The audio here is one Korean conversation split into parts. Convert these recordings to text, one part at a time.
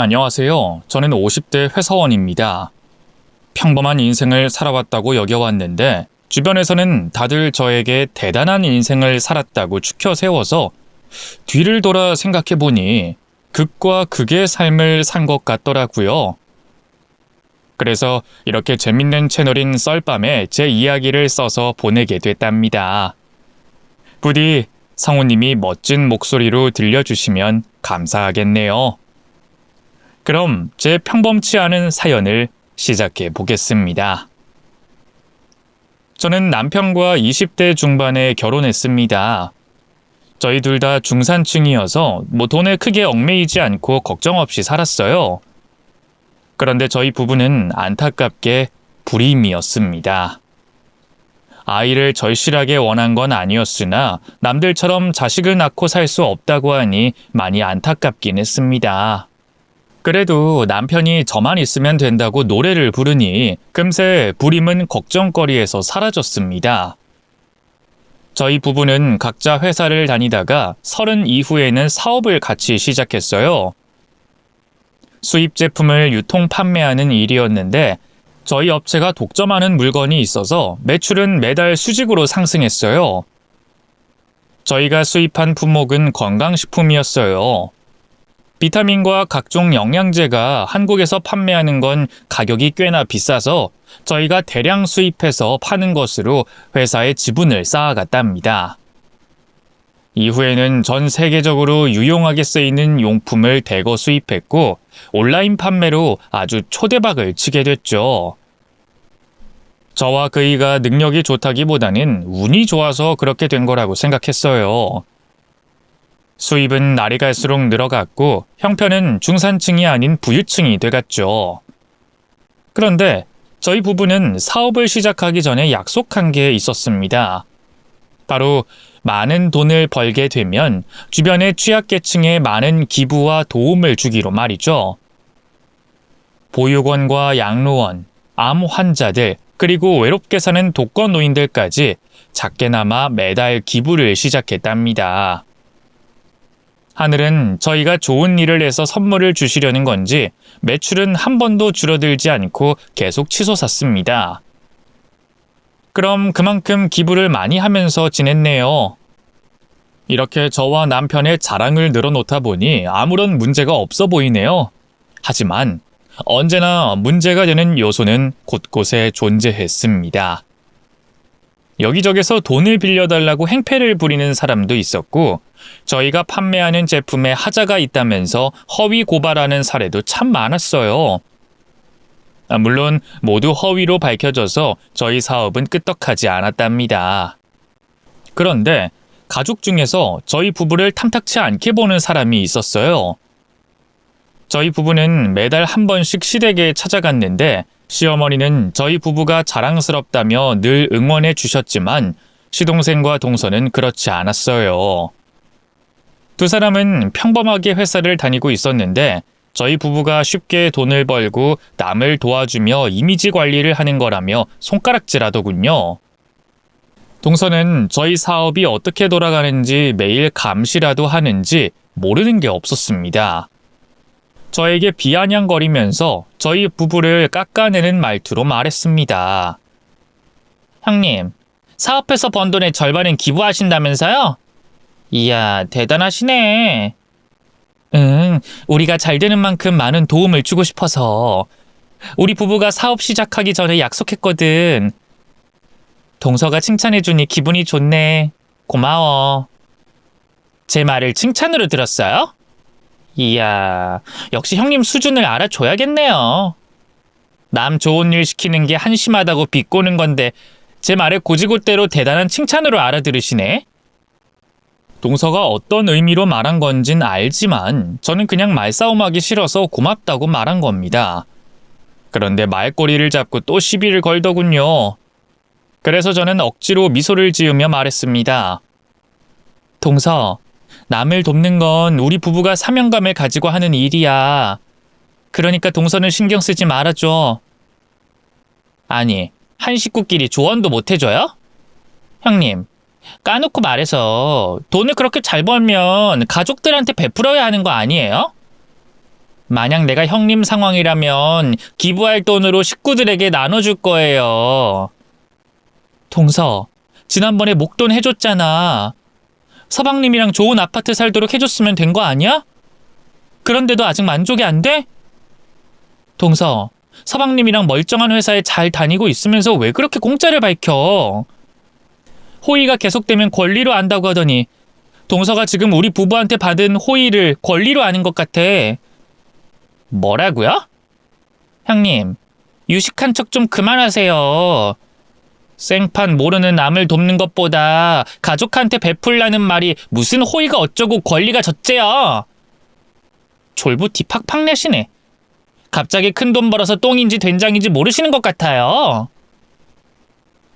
안녕하세요. 저는 50대 회사원입니다. 평범한 인생을 살아왔다고 여겨왔는데 주변에서는 다들 저에게 대단한 인생을 살았다고 추켜 세워서 뒤를 돌아 생각해보니 극과 극의 삶을 산 것 같더라고요. 그래서 이렇게 재밌는 채널인 썰밤에 제 이야기를 써서 보내게 됐답니다. 부디 성우님이 멋진 목소리로 들려주시면 감사하겠네요. 그럼 제 평범치 않은 사연을 시작해 보겠습니다. 저는 남편과 20대 중반에 결혼했습니다. 저희 둘 다 중산층이어서 돈에 크게 얽매이지 않고 걱정 없이 살았어요. 그런데 저희 부부는 안타깝게 불임이었습니다. 아이를 절실하게 원한 건 아니었으나 남들처럼 자식을 낳고 살 수 없다고 하니 많이 안타깝긴 했습니다. 그래도 남편이 저만 있으면 된다고 노래를 부르니 금세 불임은 걱정거리에서 사라졌습니다. 저희 부부는 각자 회사를 다니다가 30 이후에는 사업을 같이 시작했어요. 수입 제품을 유통 판매하는 일이었는데 저희 업체가 독점하는 물건이 있어서 매출은 매달 수직으로 상승했어요. 저희가 수입한 품목은 건강식품이었어요. 비타민과 각종 영양제가 한국에서 판매하는 건 가격이 꽤나 비싸서 저희가 대량 수입해서 파는 것으로 회사의 지분을 쌓아갔답니다. 이후에는 전 세계적으로 유용하게 쓰이는 용품을 대거 수입했고 온라인 판매로 아주 초대박을 치게 됐죠. 저와 그이가 능력이 좋다기보다는 운이 좋아서 그렇게 된 거라고 생각했어요. 수입은 날이 갈수록 늘어갔고 형편은 중산층이 아닌 부유층이 돼갔죠. 그런데 저희 부부는 사업을 시작하기 전에 약속한 게 있었습니다. 바로 많은 돈을 벌게 되면 주변의 취약계층에 많은 기부와 도움을 주기로 말이죠. 보육원과 양로원, 암 환자들, 그리고 외롭게 사는 독거노인들까지 작게나마 매달 기부를 시작했답니다. 하늘은 저희가 좋은 일을 해서 선물을 주시려는 건지 매출은 한 번도 줄어들지 않고 계속 치솟았습니다. 그럼 그만큼 기부를 많이 하면서 지냈네요. 이렇게 저와 남편의 자랑을 늘어놓다 보니 아무런 문제가 없어 보이네요. 하지만 언제나 문제가 되는 요소는 곳곳에 존재했습니다. 여기저기서 돈을 빌려달라고 행패를 부리는 사람도 있었고 저희가 판매하는 제품에 하자가 있다면서 허위 고발하는 사례도 참 많았어요. 물론 모두 허위로 밝혀져서 저희 사업은 끄떡하지 않았답니다. 그런데 가족 중에서 저희 부부를 탐탁치 않게 보는 사람이 있었어요. 저희 부부는 매달 한 번씩 시댁에 찾아갔는데 시어머니는 저희 부부가 자랑스럽다며 늘 응원해 주셨지만 시동생과 동서는 그렇지 않았어요. 두 사람은 평범하게 회사를 다니고 있었는데 저희 부부가 쉽게 돈을 벌고 남을 도와주며 이미지 관리를 하는 거라며 손가락질하더군요. 동서는 저희 사업이 어떻게 돌아가는지 매일 감시라도 하는지 모르는 게 없었습니다. 저에게 비아냥거리면서 저희 부부를 깎아내는 말투로 말했습니다. 형님, 사업해서 번 돈의 절반은 기부하신다면서요? 이야, 대단하시네. 응, 우리가 잘 되는 만큼 많은 도움을 주고 싶어서. 우리 부부가 사업 시작하기 전에 약속했거든. 동서가 칭찬해주니 기분이 좋네. 고마워. 제 말을 칭찬으로 들었어요? 이야, 역시 형님 수준을 알아줘야겠네요. 남 좋은 일 시키는 게 한심하다고 비꼬는 건데 제 말을 고지고대로 대단한 칭찬으로 알아들으시네. 동서가 어떤 의미로 말한 건진 알지만 저는 그냥 말싸움하기 싫어서 고맙다고 말한 겁니다. 그런데 말꼬리를 잡고 또 시비를 걸더군요. 그래서 저는 억지로 미소를 지으며 말했습니다. 동서, 남을 돕는 건 우리 부부가 사명감을 가지고 하는 일이야. 그러니까 동서는 신경 쓰지 말아줘. 아니, 한 식구끼리 조언도 못 해줘요? 형님, 까놓고 말해서 돈을 그렇게 잘 벌면 가족들한테 베풀어야 하는 거 아니에요? 만약 내가 형님 상황이라면 기부할 돈으로 식구들에게 나눠줄 거예요. 동서, 지난번에 목돈 해줬잖아. 서방님이랑 좋은 아파트 살도록 해줬으면 된 거 아니야? 그런데도 아직 만족이 안 돼? 동서, 서방님이랑 멀쩡한 회사에 잘 다니고 있으면서 왜 그렇게 공짜를 밝혀? 호의가 계속되면 권리로 안다고 하더니 동서가 지금 우리 부부한테 받은 호의를 권리로 아는 것 같아. 뭐라고요? 형님, 유식한 척 좀 그만하세요. 생판 모르는 남을 돕는 것보다 가족한테 베풀라는 말이 무슨 호의가 어쩌고 권리가 졌제요. 졸부티 팍팍 내시네. 갑자기 큰 돈 벌어서 똥인지 된장인지 모르시는 것 같아요.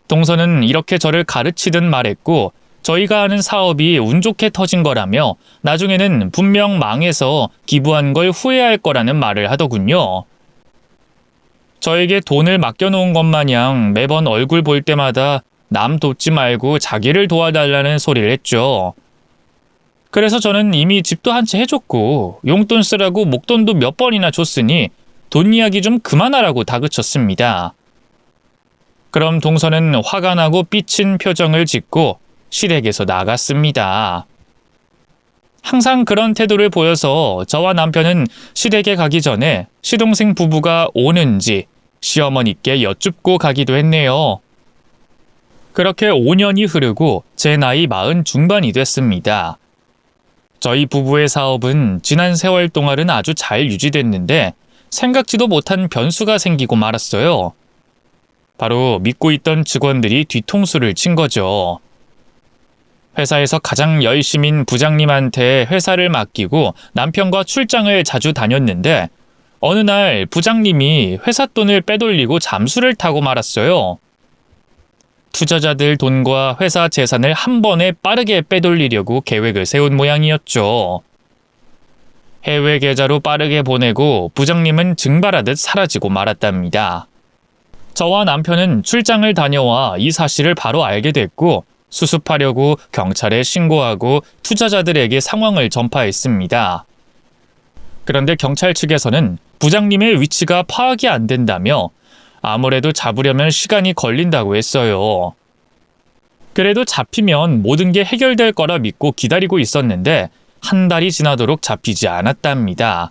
동서는 이렇게 저를 가르치듯 말했고 저희가 하는 사업이 운 좋게 터진 거라며 나중에는 분명 망해서 기부한 걸 후회할 거라는 말을 하더군요. 저에게 돈을 맡겨놓은 것 마냥 매번 얼굴 볼 때마다 남 돕지 말고 자기를 도와달라는 소리를 했죠. 그래서 저는 이미 집도 한 채 해줬고 용돈 쓰라고 목돈도 몇 번이나 줬으니 돈 이야기 좀 그만하라고 다그쳤습니다. 그럼 동서는 화가 나고 삐친 표정을 짓고 시댁에서 나갔습니다. 항상 그런 태도를 보여서 저와 남편은 시댁에 가기 전에 시동생 부부가 오는지 시어머니께 여쭙고 가기도 했네요. 그렇게 5년이 흐르고 제 나이 40 중반이 됐습니다. 저희 부부의 사업은 지난 세월 동안은 아주 잘 유지됐는데 생각지도 못한 변수가 생기고 말았어요. 바로 믿고 있던 직원들이 뒤통수를 친 거죠. 회사에서 가장 열심인 부장님한테 회사를 맡기고 남편과 출장을 자주 다녔는데 어느 날 부장님이 회사 돈을 빼돌리고 잠수를 타고 말았어요. 투자자들 돈과 회사 재산을 한 번에 빠르게 빼돌리려고 계획을 세운 모양이었죠. 해외 계좌로 빠르게 보내고 부장님은 증발하듯 사라지고 말았답니다. 저와 남편은 출장을 다녀와 이 사실을 바로 알게 됐고 수습하려고 경찰에 신고하고 투자자들에게 상황을 전파했습니다. 그런데 경찰 측에서는 부장님의 위치가 파악이 안 된다며 아무래도 잡으려면 시간이 걸린다고 했어요. 그래도 잡히면 모든 게 해결될 거라 믿고 기다리고 있었는데 한 달이 지나도록 잡히지 않았답니다.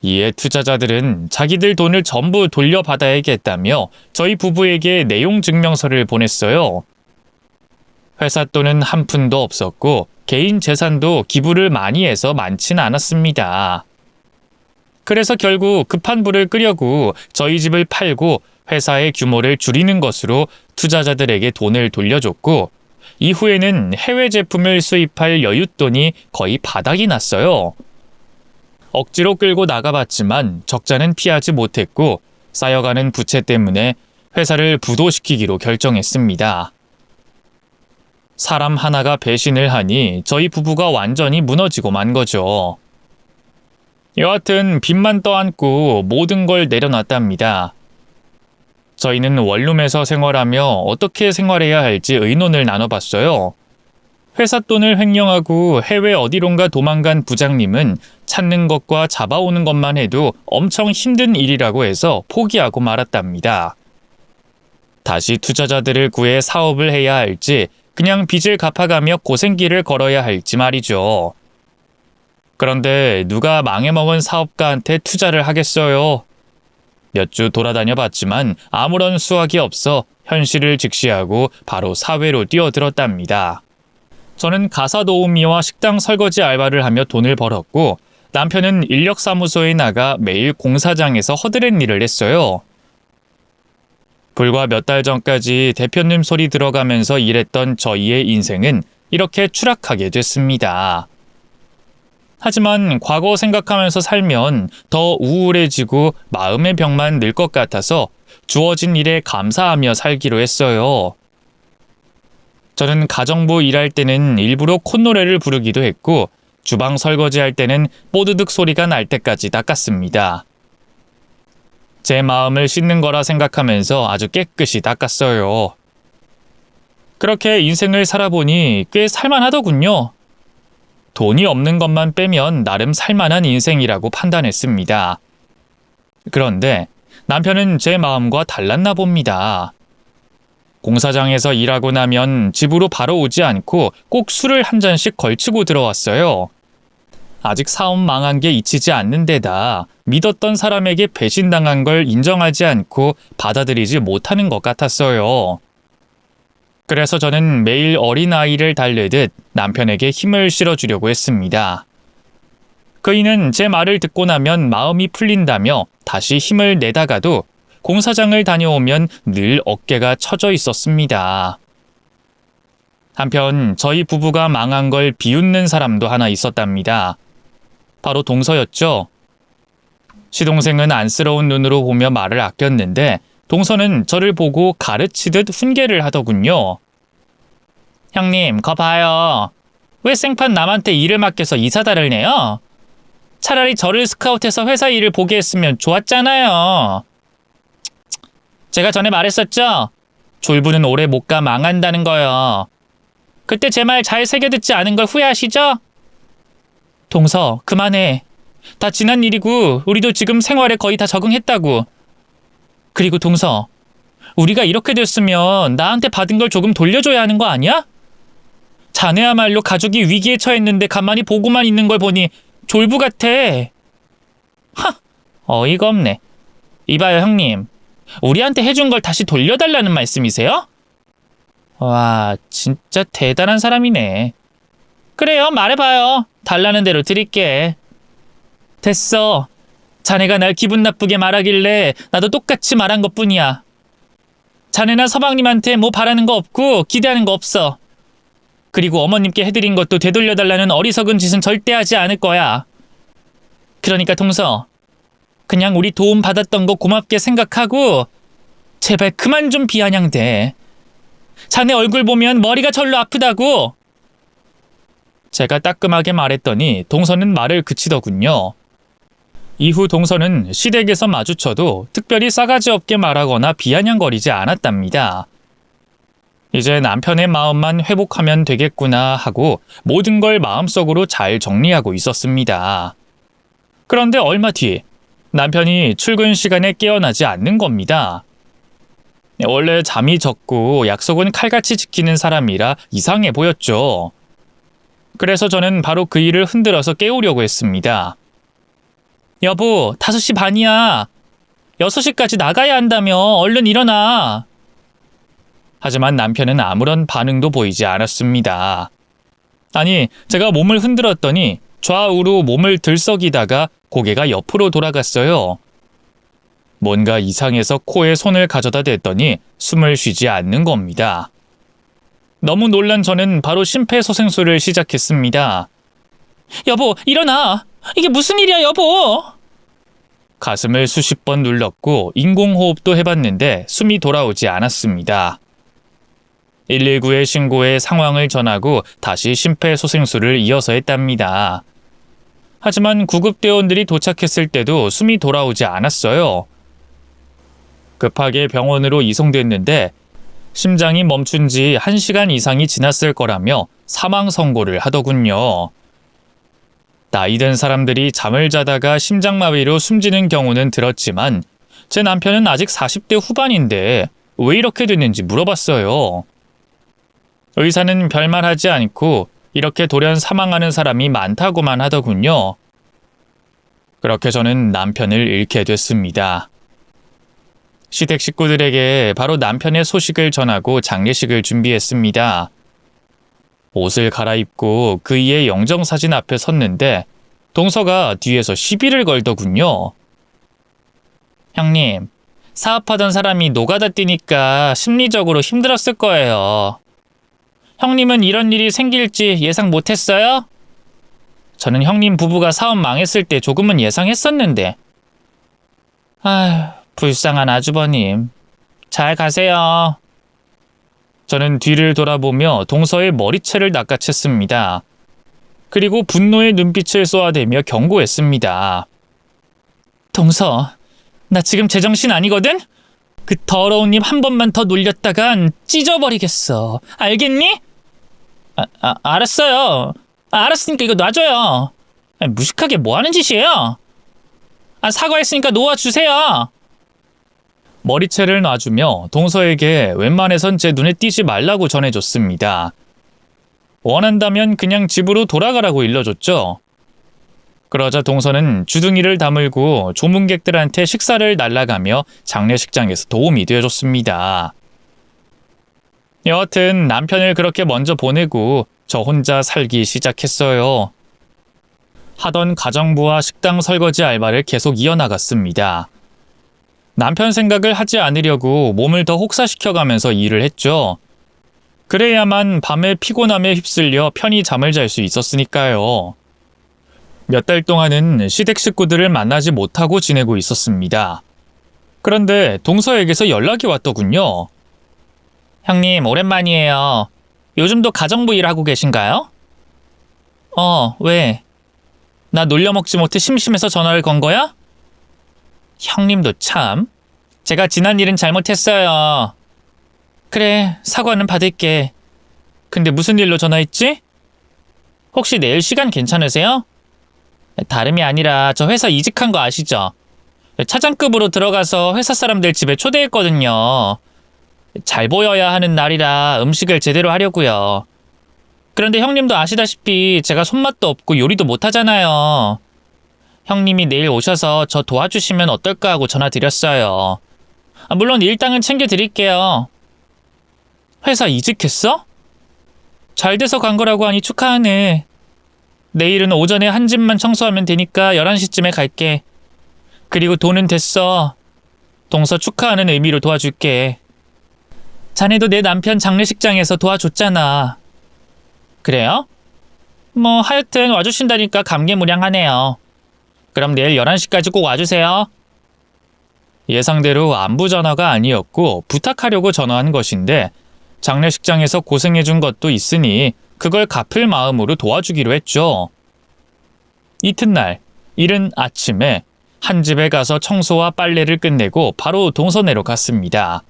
이에 투자자들은 자기들 돈을 전부 돌려받아야겠다며 저희 부부에게 내용 증명서를 보냈어요. 회사 돈은 한 푼도 없었고 개인 재산도 기부를 많이 해서 많진 않았습니다. 그래서 결국 급한 불을 끄려고 저희 집을 팔고 회사의 규모를 줄이는 것으로 투자자들에게 돈을 돌려줬고 이후에는 해외 제품을 수입할 여윳돈이 거의 바닥이 났어요. 억지로 끌고 나가봤지만 적자는 피하지 못했고 쌓여가는 부채 때문에 회사를 부도시키기로 결정했습니다. 사람 하나가 배신을 하니 저희 부부가 완전히 무너지고 만 거죠. 여하튼 빚만 떠안고 모든 걸 내려놨답니다. 저희는 원룸에서 생활하며 어떻게 생활해야 할지 의논을 나눠봤어요. 회사 돈을 횡령하고 해외 어디론가 도망간 부장님은 찾는 것과 잡아오는 것만 해도 엄청 힘든 일이라고 해서 포기하고 말았답니다. 다시 투자자들을 구해 사업을 해야 할지 그냥 빚을 갚아가며 고생길을 걸어야 할지 말이죠. 그런데 누가 망해먹은 사업가한테 투자를 하겠어요? 몇 주 돌아다녀 봤지만 아무런 수확이 없어 현실을 직시하고 바로 사회로 뛰어들었답니다. 저는 가사 도우미와 식당 설거지 알바를 하며 돈을 벌었고 남편은 인력사무소에 나가 매일 공사장에서 허드렛 일을 했어요. 불과 몇 달 전까지 대표님 소리 들어가면서 일했던 저희의 인생은 이렇게 추락하게 됐습니다. 하지만 과거 생각하면서 살면 더 우울해지고 마음의 병만 늘 것 같아서 주어진 일에 감사하며 살기로 했어요. 저는 가정부 일할 때는 일부러 콧노래를 부르기도 했고 주방 설거지할 때는 뽀드득 소리가 날 때까지 닦았습니다. 제 마음을 씻는 거라 생각하면서 아주 깨끗이 닦았어요. 그렇게 인생을 살아보니 꽤 살만하더군요. 돈이 없는 것만 빼면 나름 살만한 인생이라고 판단했습니다. 그런데 남편은 제 마음과 달랐나 봅니다. 공사장에서 일하고 나면 집으로 바로 오지 않고 꼭 술을 한 잔씩 걸치고 들어왔어요. 아직 사업 망한 게 잊히지 않는 데다 믿었던 사람에게 배신당한 걸 인정하지 않고 받아들이지 못하는 것 같았어요. 그래서 저는 매일 어린아이를 달래듯 남편에게 힘을 실어주려고 했습니다. 그이는 제 말을 듣고 나면 마음이 풀린다며 다시 힘을 내다가도 공사장을 다녀오면 늘 어깨가 처져 있었습니다. 한편 저희 부부가 망한 걸 비웃는 사람도 하나 있었답니다. 바로 동서였죠. 시동생은 안쓰러운 눈으로 보며 말을 아꼈는데 동서는 저를 보고 가르치듯 훈계를 하더군요. 형님, 거 봐요. 왜 생판 남한테 일을 맡겨서 이 사달을 내요? 차라리 저를 스카우트해서 회사 일을 보게 했으면 좋았잖아요. 제가 전에 말했었죠? 졸부는 오래 못 가 망한다는 거요. 그때 제 말 잘 새겨듣지 않은 걸 후회하시죠? 동서, 그만해. 다 지난 일이고 우리도 지금 생활에 거의 다 적응했다고. 그리고 동서, 우리가 이렇게 됐으면 나한테 받은 걸 조금 돌려줘야 하는 거 아니야? 자네야말로 가족이 위기에 처했는데 가만히 보고만 있는 걸 보니 졸부 같아. 하, 어이가 없네. 이봐요 형님, 우리한테 해준 걸 다시 돌려달라는 말씀이세요? 와, 진짜 대단한 사람이네. 그래요, 말해봐요. 달라는 대로 드릴게. 됐어. 자네가 날 기분 나쁘게 말하길래 나도 똑같이 말한 것뿐이야. 자네나 서방님한테 뭐 바라는 거 없고 기대하는 거 없어. 그리고 어머님께 해드린 것도 되돌려달라는 어리석은 짓은 절대 하지 않을 거야. 그러니까 동서, 그냥 우리 도움 받았던 거 고맙게 생각하고 제발 그만 좀 비아냥대. 자네 얼굴 보면 머리가 절로 아프다고. 제가 따끔하게 말했더니 동서는 말을 그치더군요. 이후 동서는 시댁에서 마주쳐도 특별히 싸가지 없게 말하거나 비아냥거리지 않았답니다. 이제 남편의 마음만 회복하면 되겠구나 하고 모든 걸 마음속으로 잘 정리하고 있었습니다. 그런데 얼마 뒤 남편이 출근 시간에 깨어나지 않는 겁니다. 원래 잠이 적고 약속은 칼같이 지키는 사람이라 이상해 보였죠. 그래서 저는 바로 그 일을 흔들어서 깨우려고 했습니다. 여보, 5시 반이야. 6시까지 나가야 한다며. 얼른 일어나. 하지만 남편은 아무런 반응도 보이지 않았습니다. 아니, 제가 몸을 흔들었더니 좌우로 몸을 들썩이다가 고개가 옆으로 돌아갔어요. 뭔가 이상해서 코에 손을 가져다 댔더니 숨을 쉬지 않는 겁니다. 너무 놀란 저는 바로 심폐소생술을 시작했습니다. 여보, 일어나! 이게 무슨 일이야, 여보! 가슴을 수십 번 눌렀고 인공호흡도 해봤는데 숨이 돌아오지 않았습니다. 119에 신고해 상황을 전하고 다시 심폐소생술을 이어서 했답니다. 하지만 구급대원들이 도착했을 때도 숨이 돌아오지 않았어요. 급하게 병원으로 이송됐는데 심장이 멈춘 지 1시간 이상이 지났을 거라며 사망 선고를 하더군요. 나이 든 사람들이 잠을 자다가 심장마비로 숨지는 경우는 들었지만 제 남편은 아직 40대 후반인데 왜 이렇게 됐는지 물어봤어요. 의사는 별말하지 않고 이렇게 돌연 사망하는 사람이 많다고만 하더군요. 그렇게 저는 남편을 잃게 됐습니다. 시댁 식구들에게 바로 남편의 소식을 전하고 장례식을 준비했습니다. 옷을 갈아입고 그이의 영정사진 앞에 섰는데 동서가 뒤에서 시비를 걸더군요. 형님, 사업하던 사람이 노가다 뛰니까 심리적으로 힘들었을 거예요. 형님은 이런 일이 생길지 예상 못했어요? 저는 형님 부부가 사업 망했을 때 조금은 예상했었는데. 아휴, 불쌍한 아주버님. 잘 가세요. 저는 뒤를 돌아보며 동서의 머리채를 낚아챘습니다. 그리고 분노의 눈빛을 쏘아대며 경고했습니다. 동서, 나 지금 제정신 아니거든? 그 더러운 입 한 번만 더 놀렸다간 찢어버리겠어. 알겠니? 알았어요. 알았으니까 이거 놔줘요. 아니, 무식하게 뭐 하는 짓이에요? 사과했으니까 놓아주세요. 머리채를 놔주며 동서에게 웬만해선 제 눈에 띄지 말라고 전해줬습니다. 원한다면 그냥 집으로 돌아가라고 일러줬죠. 그러자 동서는 주둥이를 다물고 조문객들한테 식사를 날라가며 장례식장에서 도움이 되어줬습니다. 여하튼 남편을 그렇게 먼저 보내고 저 혼자 살기 시작했어요. 하던 가정부와 식당 설거지 알바를 계속 이어나갔습니다. 남편 생각을 하지 않으려고 몸을 더 혹사시켜가면서 일을 했죠. 그래야만 밤에 피곤함에 휩쓸려 편히 잠을 잘 수 있었으니까요. 몇 달 동안은 시댁 식구들을 만나지 못하고 지내고 있었습니다. 그런데 동서에게서 연락이 왔더군요. 형님, 오랜만이에요. 요즘도 가정부 일하고 계신가요? 왜? 나 놀려먹지 못해 심심해서 전화를 건 거야? 형님도 참. 제가 지난 일은 잘못했어요. 그래, 사과는 받을게. 근데 무슨 일로 전화했지? 혹시 내일 시간 괜찮으세요? 다름이 아니라 저 회사 이직한 거 아시죠? 차장급으로 들어가서 회사 사람들 집에 초대했거든요. 잘 보여야 하는 날이라 음식을 제대로 하려고요. 그런데 형님도 아시다시피 제가 손맛도 없고 요리도 못하잖아요. 형님이 내일 오셔서 저 도와주시면 어떨까 하고 전화 드렸어요. 물론 일당은 챙겨드릴게요. 회사 이직했어? 잘 돼서 간 거라고 하니 축하하네. 내일은 오전에 한 집만 청소하면 되니까 11시쯤에 갈게. 그리고 돈은 됐어. 동서 축하하는 의미로 도와줄게. 자네도 내 남편 장례식장에서 도와줬잖아. 그래요? 하여튼 와주신다니까 감개무량하네요. 그럼 내일 11시까지 꼭 와주세요. 예상대로 안부 전화가 아니었고 부탁하려고 전화한 것인데 장례식장에서 고생해준 것도 있으니 그걸 갚을 마음으로 도와주기로 했죠. 이튿날 이른 아침에 한 집에 가서 청소와 빨래를 끝내고 바로 동서내로 갔습니다.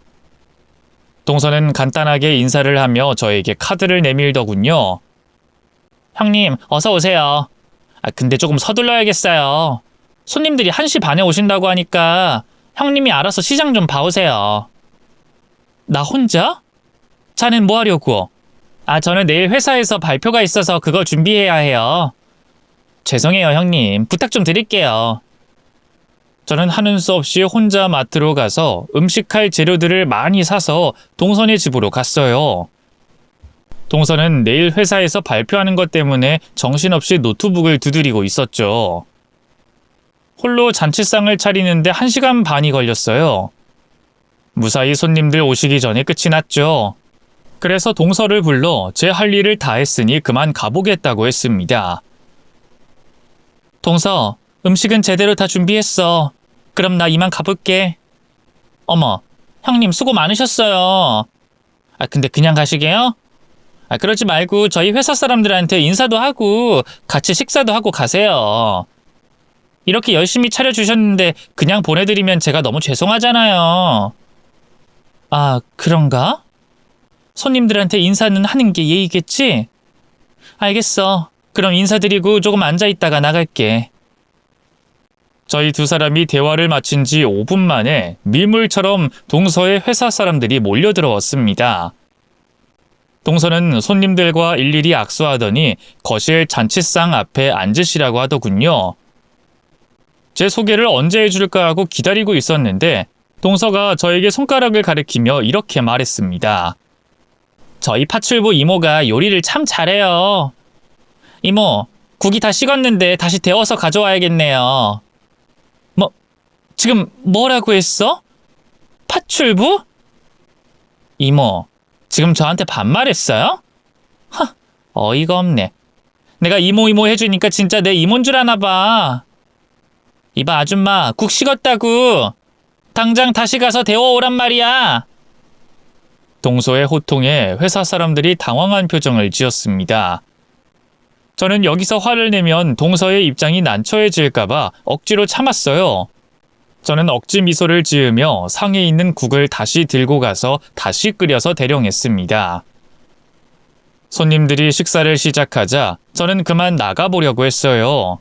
동서는 간단하게 인사를 하며 저에게 카드를 내밀더군요. 형님, 어서 오세요. 근데 조금 서둘러야겠어요. 손님들이 1시 반에 오신다고 하니까 형님이 알아서 시장 좀 봐오세요. 나 혼자? 자넨 뭐 하려고? 저는 내일 회사에서 발표가 있어서 그거 준비해야 해요. 죄송해요, 형님. 부탁 좀 드릴게요. 저는 하는 수 없이 혼자 마트로 가서 음식할 재료들을 많이 사서 동선의 집으로 갔어요. 동선은 내일 회사에서 발표하는 것 때문에 정신없이 노트북을 두드리고 있었죠. 홀로 잔치상을 차리는데 1시간 반이 걸렸어요. 무사히 손님들 오시기 전에 끝이 났죠. 그래서 동서를 불러 제 할 일을 다 했으니 그만 가보겠다고 했습니다. 동서, 음식은 제대로 다 준비했어. 그럼 나 이만 가볼게. 어머, 형님 수고 많으셨어요. 근데 그냥 가시게요? 그러지 말고 저희 회사 사람들한테 인사도 하고 같이 식사도 하고 가세요. 이렇게 열심히 차려주셨는데 그냥 보내드리면 제가 너무 죄송하잖아요. 그런가? 손님들한테 인사는 하는 게 예의겠지? 알겠어. 그럼 인사드리고 조금 앉아있다가 나갈게. 저희 두 사람이 대화를 마친 지 5분 만에 밀물처럼 동서의 회사 사람들이 몰려들어왔습니다. 동서는 손님들과 일일이 악수하더니 거실 잔치상 앞에 앉으시라고 하더군요. 제 소개를 언제 해줄까 하고 기다리고 있었는데 동서가 저에게 손가락을 가리키며 이렇게 말했습니다. 저희 파출부 이모가 요리를 참 잘해요. 이모, 국이 다 식었는데 다시 데워서 가져와야겠네요. 지금 뭐라고 했어? 파출부? 이모, 지금 저한테 반말했어요? 어이가 없네. 내가 이모 해주니까 진짜 내 이모인 줄 아나 봐. 이봐 아줌마, 국 식었다고. 당장 다시 가서 데워오란 말이야. 동서의 호통에 회사 사람들이 당황한 표정을 지었습니다. 저는 여기서 화를 내면 동서의 입장이 난처해질까봐 억지로 참았어요. 저는 억지 미소를 지으며 상에 있는 국을 다시 들고 가서 다시 끓여서 대령했습니다. 손님들이 식사를 시작하자 저는 그만 나가보려고 했어요.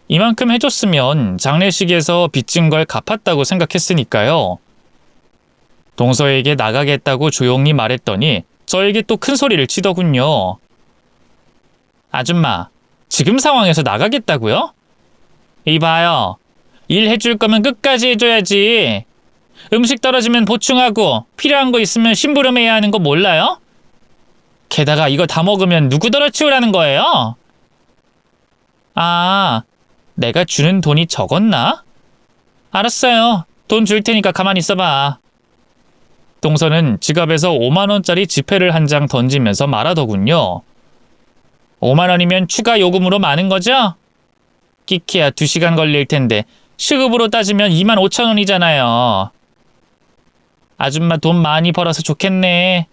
이만큼 해줬으면 장례식에서 빚진 걸 갚았다고 생각했으니까요. 동서에게 나가겠다고 조용히 말했더니 저에게 또 큰 소리를 치더군요. 아줌마, 지금 상황에서 나가겠다고요? 이봐요. 일 해줄 거면 끝까지 해줘야지. 음식 떨어지면 보충하고 필요한 거 있으면 심부름해야 하는 거 몰라요? 게다가 이거 다 먹으면 누구더러 치우라는 거예요? 아, 내가 주는 돈이 적었나? 알았어요. 돈 줄 테니까 가만히 있어봐. 동서는 지갑에서 5만 원짜리 지폐를 한 장 던지면서 말하더군요. 5만 원이면 추가 요금으로 많은 거죠? 끼키야 2시간 걸릴 텐데 시급으로 따지면 2만 5천 원이잖아요. 아줌마 돈 많이 벌어서 좋겠네.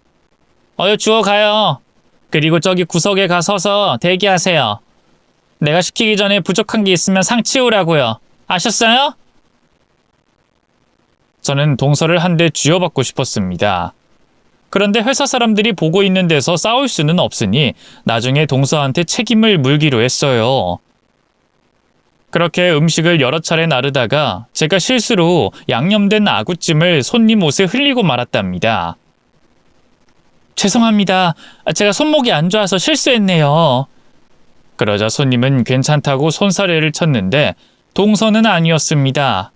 어여 주워 가요. 그리고 저기 구석에 가 서서 대기하세요. 내가 시키기 전에 부족한 게 있으면 상 치우라고요. 아셨어요? 저는 동서를 한 대 쥐어받고 싶었습니다. 그런데 회사 사람들이 보고 있는 데서 싸울 수는 없으니 나중에 동서한테 책임을 물기로 했어요. 그렇게 음식을 여러 차례 나르다가 제가 실수로 양념된 아구찜을 손님 옷에 흘리고 말았답니다. 죄송합니다. 제가 손목이 안 좋아서 실수했네요. 그러자 손님은 괜찮다고 손사래를 쳤는데 동서는 아니었습니다.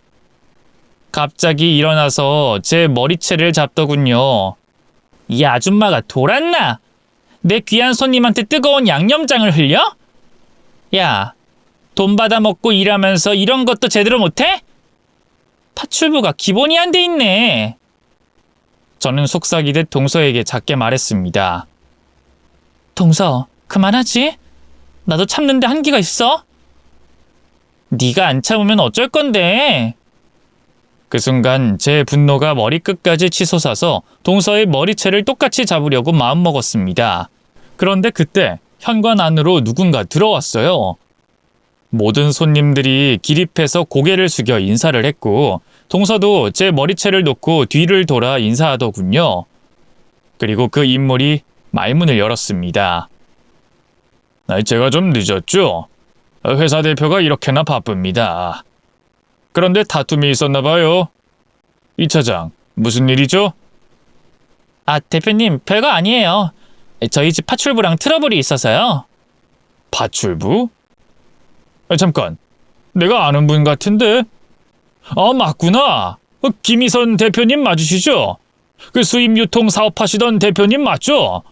갑자기 일어나서 제 머리채를 잡더군요. 이 아줌마가 돌았나? 내 귀한 손님한테 뜨거운 양념장을 흘려? 야, 돈 받아 먹고 일하면서 이런 것도 제대로 못해? 파출부가 기본이 안 돼 있네. 저는 속삭이듯 동서에게 작게 말했습니다. 동서, 그만하지? 나도 참는데 한계가 있어? 네가 안 참으면 어쩔 건데? 그 순간 제 분노가 머리끝까지 치솟아서 동서의 머리채를 똑같이 잡으려고 마음먹었습니다. 그런데 그때 현관 안으로 누군가 들어왔어요. 모든 손님들이 기립해서 고개를 숙여 인사를 했고 동서도 제 머리채를 놓고 뒤를 돌아 인사하더군요. 그리고 그 인물이 말문을 열었습니다. 제가 좀 늦었죠? 회사 대표가 이렇게나 바쁩니다. 그런데 다툼이 있었나 봐요. 이 차장, 무슨 일이죠? 아, 대표님, 별거 아니에요. 저희 집 파출부랑 트러블이 있어서요. 파출부? 잠깐, 내가 아는 분 같은데? 아, 맞구나. 김희선 대표님 맞으시죠? 그 수입 유통 사업하시던 대표님 맞죠?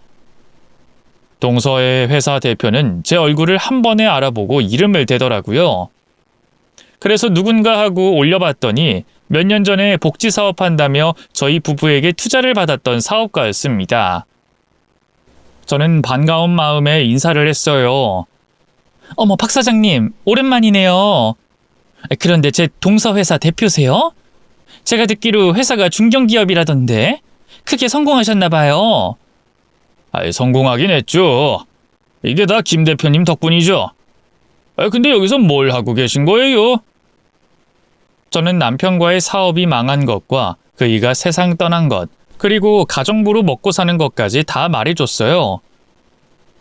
동서의 회사 대표는 제 얼굴을 한 번에 알아보고 이름을 대더라고요. 그래서 누군가 하고 올려봤더니 몇 년 전에 복지 사업한다며 저희 부부에게 투자를 받았던 사업가였습니다. 저는 반가운 마음에 인사를 했어요. 어머, 박 사장님, 오랜만이네요. 그런데 제 동서 회사 대표세요? 제가 듣기로 회사가 중견기업이라던데 크게 성공하셨나 봐요. 성공하긴 했죠. 이게 다 김 대표님 덕분이죠. 근데 여기서 뭘 하고 계신 거예요? 저는 남편과의 사업이 망한 것과 그이가 세상 떠난 것, 그리고 가정부로 먹고 사는 것까지 다 말해줬어요.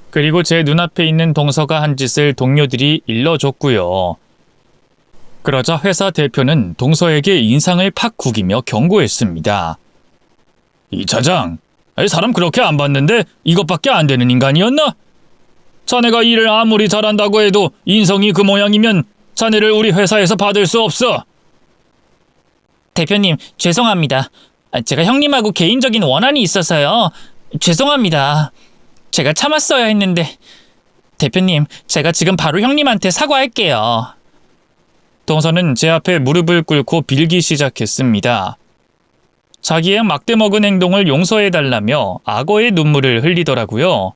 그리고 제 눈앞에 있는 동서가 한 짓을 동료들이 일러줬고요. 그러자 회사 대표는 동서에게 인상을 팍 구기며 경고했습니다. 이 차장, 사람 그렇게 안 봤는데 이것밖에 안 되는 인간이었나? 자네가 일을 아무리 잘한다고 해도 인성이 그 모양이면 자네를 우리 회사에서 받을 수 없어. 대표님, 죄송합니다. 제가 형님하고 개인적인 원한이 있어서요. 죄송합니다. 제가 참았어야 했는데. 대표님, 제가 지금 바로 형님한테 사과할게요. 동서는 제 앞에 무릎을 꿇고 빌기 시작했습니다. 자기의 막대먹은 행동을 용서해달라며 악어의 눈물을 흘리더라고요.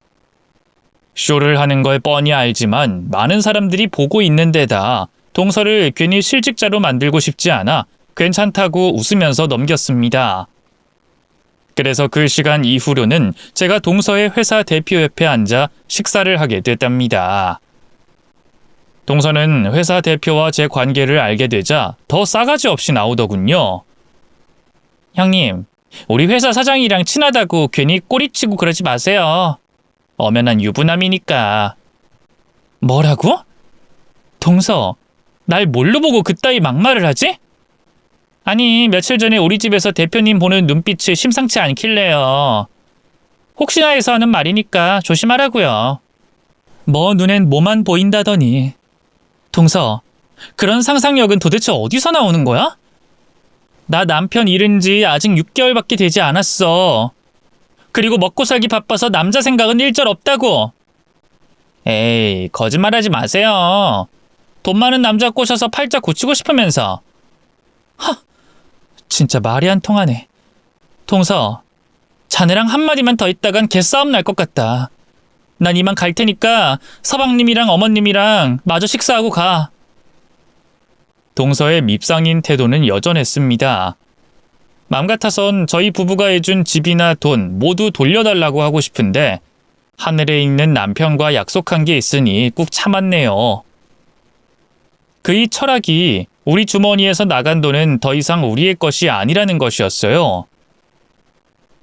쇼를 하는 걸 뻔히 알지만 많은 사람들이 보고 있는 데다 동서를 괜히 실직자로 만들고 싶지 않아 괜찮다고 웃으면서 넘겼습니다. 그래서 그 시간 이후로는 제가 동서의 회사 대표 옆에 앉아 식사를 하게 됐답니다. 동서는 회사 대표와 제 관계를 알게 되자 더 싸가지 없이 나오더군요. 형님, 우리 회사 사장이랑 친하다고 괜히 꼬리치고 그러지 마세요. 엄연한 유부남이니까. 뭐라고? 동서, 날 뭘로 보고 그따위 막말을 하지? 아니, 며칠 전에 우리 집에서 대표님 보는 눈빛이 심상치 않길래요. 혹시나 해서 하는 말이니까 조심하라고요. 뭐 눈엔 뭐만 보인다더니. 동서, 그런 상상력은 도대체 어디서 나오는 거야? 나 남편 잃은 지 아직 6개월밖에 되지 않았어. 그리고 먹고 살기 바빠서 남자 생각은 일절 없다고. 에이, 거짓말하지 마세요. 돈 많은 남자 꼬셔서 팔자 고치고 싶으면서. 진짜 말이 안 통하네. 동서, 자네랑 한마디만 더 있다간 개싸움 날 것 같다. 난 이만 갈 테니까 서방님이랑 어머님이랑 마저 식사하고 가. 동서의 밉상인 태도는 여전했습니다. 맘 같아선 저희 부부가 해준 집이나 돈 모두 돌려달라고 하고 싶은데 하늘에 있는 남편과 약속한 게 있으니 꾹 참았네요. 그의 철학이 우리 주머니에서 나간 돈은 더 이상 우리의 것이 아니라는 것이었어요.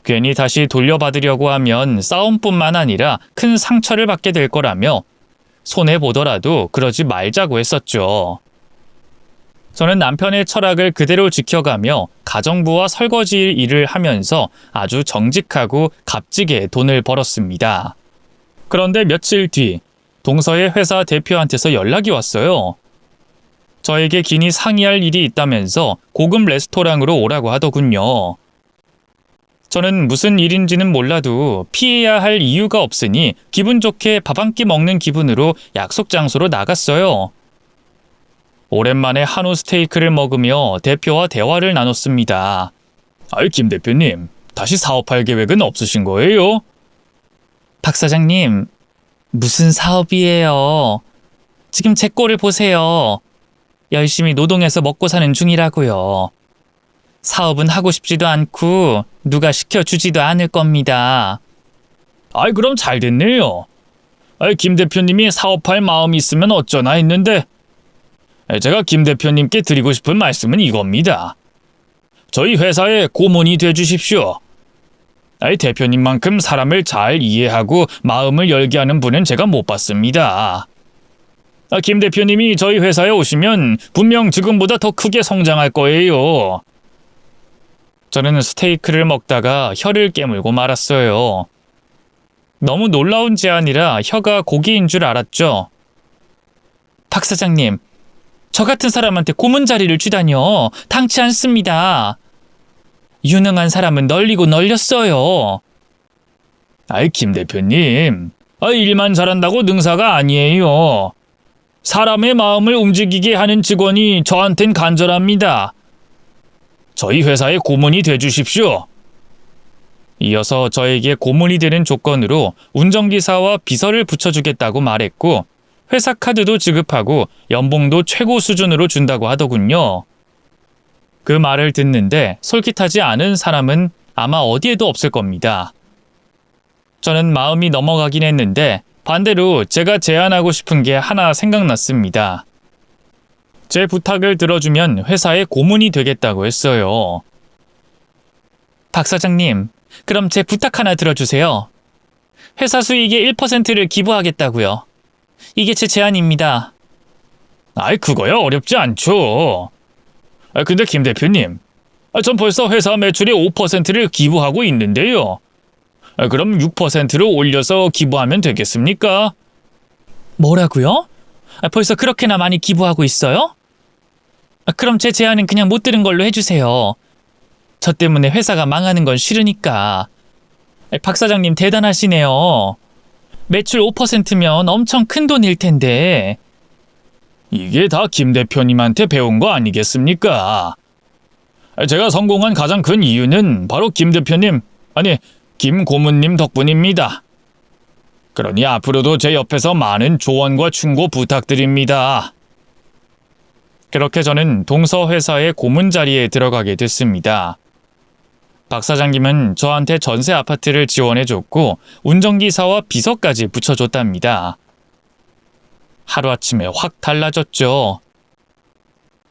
괜히 다시 돌려받으려고 하면 싸움뿐만 아니라 큰 상처를 받게 될 거라며 손해보더라도 그러지 말자고 했었죠. 저는 남편의 철학을 그대로 지켜가며 가정부와 설거지 일을 하면서 아주 정직하고 값지게 돈을 벌었습니다. 그런데 며칠 뒤 동서의 회사 대표한테서 연락이 왔어요. 저에게 긴히 상의할 일이 있다면서 고급 레스토랑으로 오라고 하더군요. 저는 무슨 일인지는 몰라도 피해야 할 이유가 없으니 기분 좋게 밥 한 끼 먹는 기분으로 약속 장소로 나갔어요. 오랜만에 한우 스테이크를 먹으며 대표와 대화를 나눴습니다. 아이, 김 대표님, 다시 사업할 계획은 없으신 거예요? 박 사장님, 무슨 사업이에요? 지금 제 꼴을 보세요. 열심히 노동해서 먹고 사는 중이라고요. 사업은 하고 싶지도 않고 누가 시켜주지도 않을 겁니다. 아이, 그럼 잘 됐네요. 아이, 김 대표님이 사업할 마음이 있으면 어쩌나 했는데 제가 김 대표님께 드리고 싶은 말씀은 이겁니다. 저희 회사의 고문이 돼주십시오. 아이, 대표님만큼 사람을 잘 이해하고 마음을 열게 하는 분은 제가 못 봤습니다. 김 대표님이 저희 회사에 오시면 분명 지금보다 더 크게 성장할 거예요. 저는 스테이크를 먹다가 혀를 깨물고 말았어요. 너무 놀라운 제안이라 혀가 고기인 줄 알았죠. 박 사장님, 저 같은 사람한테 고문 자리를 주다니요. 당치 않습니다. 유능한 사람은 널리고 널렸어요. 아이, 김 대표님, 일만 잘한다고 능사가 아니에요. 사람의 마음을 움직이게 하는 직원이 저한텐 간절합니다. 저희 회사의 고문이 돼주십시오. 이어서 저에게 고문이 되는 조건으로 운전기사와 비서를 붙여주겠다고 말했고 회사 카드도 지급하고 연봉도 최고 수준으로 준다고 하더군요. 그 말을 듣는데 솔깃하지 않은 사람은 아마 어디에도 없을 겁니다. 저는 마음이 넘어가긴 했는데 반대로 제가 제안하고 싶은 게 하나 생각났습니다. 제 부탁을 들어주면 회사의 고문이 되겠다고 했어요. 박 사장님, 그럼 제 부탁 하나 들어주세요. 회사 수익의 1%를 기부하겠다고요. 이게 제 제안입니다. 아이, 그거야 어렵지 않죠. 근데 김 대표님, 전 벌써 회사 매출의 5%를 기부하고 있는데요. 그럼 6%로 올려서 기부하면 되겠습니까? 뭐라고요? 벌써 그렇게나 많이 기부하고 있어요? 그럼 제 제안은 그냥 못 들은 걸로 해주세요. 저 때문에 회사가 망하는 건 싫으니까. 박 사장님 대단하시네요. 매출 5%면 엄청 큰 돈일 텐데. 이게 다 김 대표님한테 배운 거 아니겠습니까? 제가 성공한 가장 큰 이유는 바로 김 대표님, 아니 김 고문님 덕분입니다. 그러니 앞으로도 제 옆에서 많은 조언과 충고 부탁드립니다. 그렇게 저는 동서 회사의 고문 자리에 들어가게 됐습니다. 박 사장님은 저한테 전세 아파트를 지원해줬고 운전기사와 비서까지 붙여줬답니다. 하루아침에 확 달라졌죠.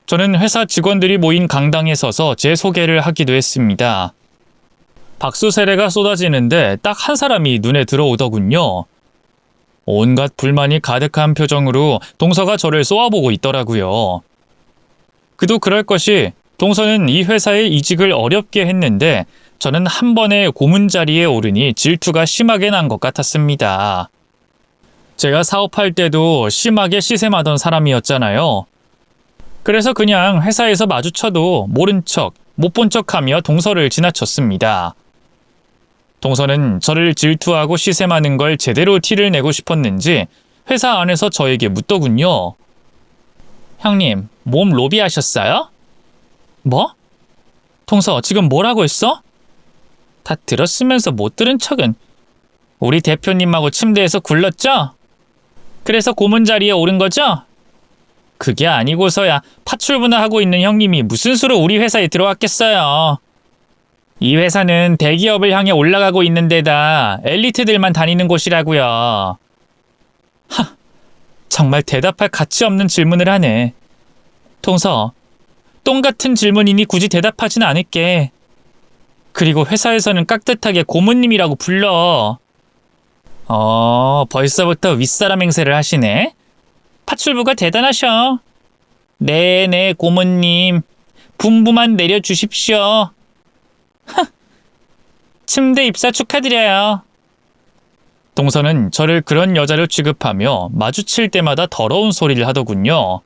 저는 회사 직원들이 모인 강당에 서서 제 소개를 하기도 했습니다. 박수 세례가 쏟아지는데 딱 한 사람이 눈에 들어오더군요. 온갖 불만이 가득한 표정으로 동서가 저를 쏘아보고 있더라고요. 그도 그럴 것이 동서는 이 회사의 이직을 어렵게 했는데 저는 한 번에 고문 자리에 오르니 질투가 심하게 난 것 같았습니다. 제가 사업할 때도 심하게 시샘하던 사람이었잖아요. 그래서 그냥 회사에서 마주쳐도 모른 척, 못 본 척하며 동서를 지나쳤습니다. 동서는 저를 질투하고 시샘하는 걸 제대로 티를 내고 싶었는지 회사 안에서 저에게 묻더군요. 형님, 몸 로비하셨어요? 뭐? 동서, 지금 뭐라고 했어? 다 들었으면서 못 들은 척은. 우리 대표님하고 침대에서 굴렀죠? 그래서 고문 자리에 오른 거죠? 그게 아니고서야 파출부나 하고 있는 형님이 무슨 수로 우리 회사에 들어왔겠어요. 이 회사는 대기업을 향해 올라가고 있는 데다 엘리트들만 다니는 곳이라고요. 하, 정말 대답할 가치 없는 질문을 하네. 동서, 똥 같은 질문이니 굳이 대답하진 않을게. 그리고 회사에서는 깍듯하게 고문님이라고 불러. 벌써부터 윗사람 행세를 하시네. 파출부가 대단하셔. 네네, 고문님. 분부만 내려주십시오. 침대 입사 축하드려요. 동서는 저를 그런 여자로 취급하며 마주칠 때마다 더러운 소리를 하더군요.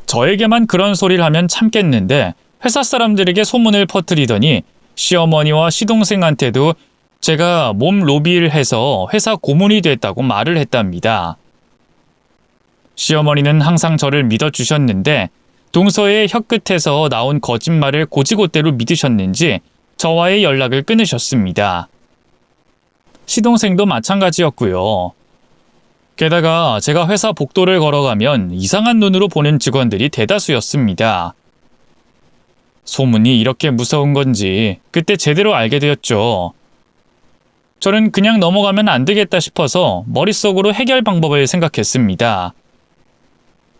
저에게만 그런 소리를 하면 참겠는데 회사 사람들에게 소문을 퍼뜨리더니 시어머니와 시동생한테도 제가 몸 로비를 해서 회사 고문이 됐다고 말을 했답니다. 시어머니는 항상 저를 믿어주셨는데 동서의 혀끝에서 나온 거짓말을 고지고대로 믿으셨는지 저와의 연락을 끊으셨습니다. 시동생도 마찬가지였고요. 게다가 제가 회사 복도를 걸어가면 이상한 눈으로 보는 직원들이 대다수였습니다. 소문이 이렇게 무서운 건지 그때 제대로 알게 되었죠. 저는 그냥 넘어가면 안 되겠다 싶어서 머릿속으로 해결 방법을 생각했습니다.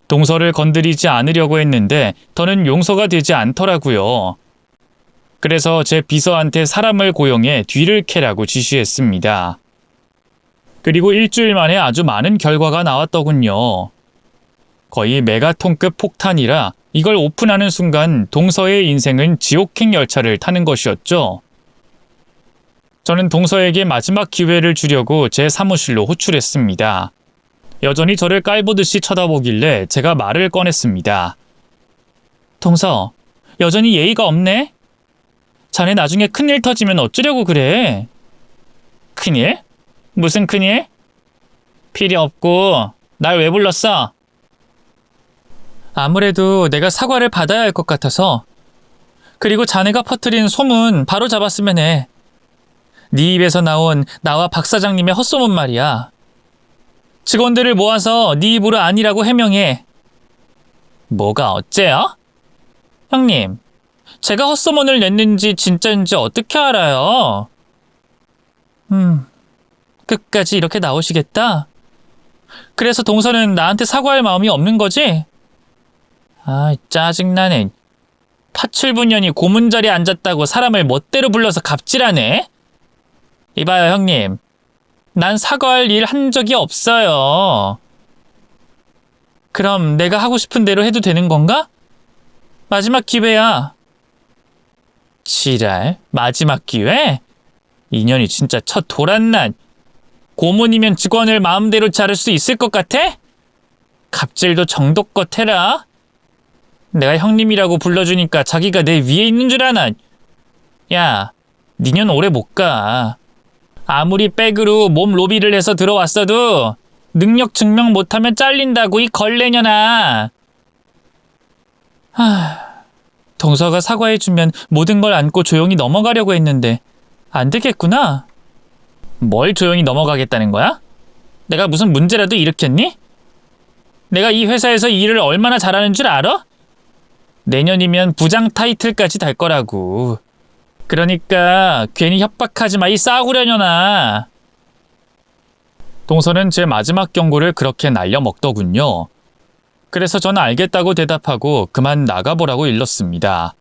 동서를 건드리지 않으려고 했는데 더는 용서가 되지 않더라고요. 그래서 제 비서한테 사람을 고용해 뒤를 캐라고 지시했습니다. 그리고 일주일 만에 아주 많은 결과가 나왔더군요. 거의 메가톤급 폭탄이라 이걸 오픈하는 순간 동서의 인생은 지옥행 열차를 타는 것이었죠. 저는 동서에게 마지막 기회를 주려고 제 사무실로 호출했습니다. 여전히 저를 깔보듯이 쳐다보길래 제가 말을 꺼냈습니다. 동서, 여전히 예의가 없네? 자네 나중에 큰일 터지면 어쩌려고 그래? 큰일? 무슨 큰일? 필요 없고 날 왜 불렀어? 아무래도 내가 사과를 받아야 할 것 같아서. 그리고 자네가 퍼뜨린 소문 바로 잡았으면 해. 네 입에서 나온 나와 박 사장님의 헛소문 말이야. 직원들을 모아서 네 입으로 아니라고 해명해. 뭐가 어째요? 형님, 제가 헛소문을 냈는지 진짜인지 어떻게 알아요? 끝까지 이렇게 나오시겠다? 그래서 동서는 나한테 사과할 마음이 없는 거지? 아, 짜증나네. 파출부년이 고문 자리에 앉았다고 사람을 멋대로 불러서 갑질하네? 이봐요, 형님. 난 사과할 일 한 적이 없어요. 그럼 내가 하고 싶은 대로 해도 되는 건가? 마지막 기회야. 지랄, 마지막 기회? 인연이 진짜 첫 도란난. 고문이면 직원을 마음대로 자를 수 있을 것 같아? 갑질도 정도껏 해라. 내가 형님이라고 불러주니까 자기가 내 위에 있는 줄 아나. 야, 니년 오래 못 가. 아무리 백으로 몸 로비를 해서 들어왔어도 능력 증명 못하면 잘린다고 이 걸레년아. 동서가 사과해주면 모든 걸 안고 조용히 넘어가려고 했는데 안 되겠구나. 뭘 조용히 넘어가겠다는 거야? 내가 무슨 문제라도 일으켰니? 내가 이 회사에서 일을 얼마나 잘하는 줄 알아? 내년이면 부장 타이틀까지 달 거라고. 그러니까 괜히 협박하지 마, 이 싸구려년아. 동서는 제 마지막 경고를 그렇게 날려먹더군요. 그래서 저는 알겠다고 대답하고 그만 나가보라고 일렀습니다.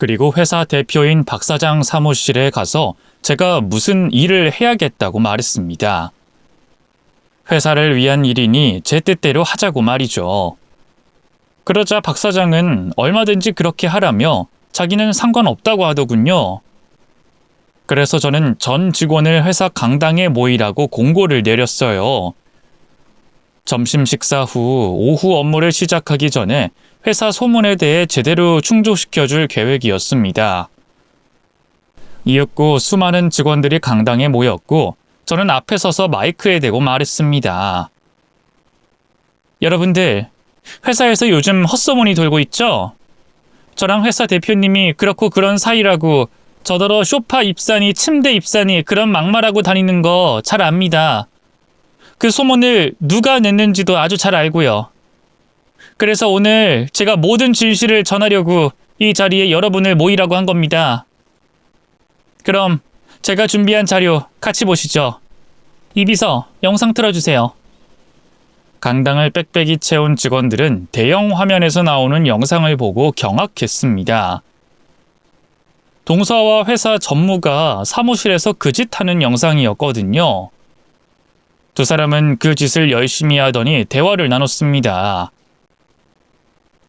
그리고 회사 대표인 박 사장 사무실에 가서 제가 무슨 일을 해야겠다고 말했습니다. 회사를 위한 일이니 제 뜻대로 하자고 말이죠. 그러자 박 사장은 얼마든지 그렇게 하라며 자기는 상관없다고 하더군요. 그래서 저는 전 직원을 회사 강당에 모이라고 공고를 내렸어요. 점심 식사 후 오후 업무를 시작하기 전에 회사 소문에 대해 제대로 충족시켜줄 계획이었습니다. 이윽고 수많은 직원들이 강당에 모였고 저는 앞에 서서 마이크에 대고 말했습니다. 여러분들, 회사에서 요즘 헛소문이 돌고 있죠? 저랑 회사 대표님이 그렇고 그런 사이라고 저더러 소파 입사니 침대 입사니 그런 막말하고 다니는 거 잘 압니다. 그 소문을 누가 냈는지도 아주 잘 알고요. 그래서 오늘 제가 모든 진실을 전하려고 이 자리에 여러분을 모이라고 한 겁니다. 그럼 제가 준비한 자료 같이 보시죠. 이비서 영상 틀어주세요. 강당을 빽빽이 채운 직원들은 대형 화면에서 나오는 영상을 보고 경악했습니다. 동사와 회사 전무가 사무실에서 그 짓 하는 영상이었거든요. 두 사람은 그 짓을 열심히 하더니 대화를 나눴습니다.